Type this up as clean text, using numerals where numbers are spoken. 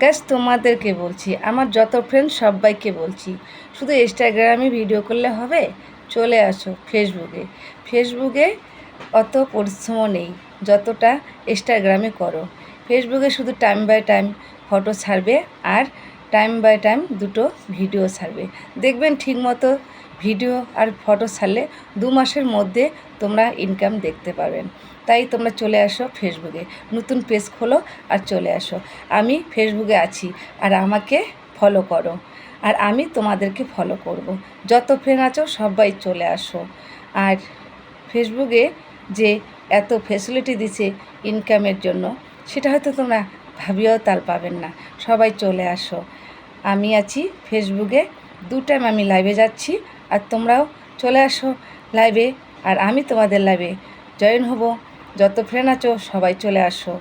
Gas তোমাদেরকে বলছি, আমার যত ফ্রেন্ড সবাইকে বলছি, শুধু ইনস্টাগ্রামে ভিডিও করলে হবে? চলে আসো ফেসবুকে। ফেসবুকে অত পরিশ্রমও নেই যতটা ইনস্টাগ্রামে করো। ফেসবুকে শুধু টাইম বাই টাইম ফটো ছাড়বে আর টাইম বাই টাইম দুটো ভিডিও ছাড়বে। দেখবেন ঠিকমতো ভিডিও আর ফটো ছাড়লে 2 মাসের মধ্যে তোমরা ইনকাম দেখতে পারবেন। তাই তোমরা চলে আসো ফেসবুকে, নতুন পেজ খোলো আর চলে আসো। আমি ফেসবুকে আছি আর আমাকে ফলো করো, আর আমি তোমাদেরকে ফলো করব। যত ফ্রেন্ড আছো সবাই চলে আসো। আর ফেসবুকে যে এত ফ্যাসিলিটি দিছে ইনকামের জন্য, সেটা হয়তো তোমরা ভাবিও তার পাবেন না। সবাই চলে আসো। আমি আছি ফেসবুকে, 2 টাইম আমি লাইভে যাচ্ছি, আর তোমরাও চলে আসো লাইভে, আর আমি তোমাদের লাইভে জয়েন হব। যত ফ্রেন্ড আছো সবাই চলে আসো।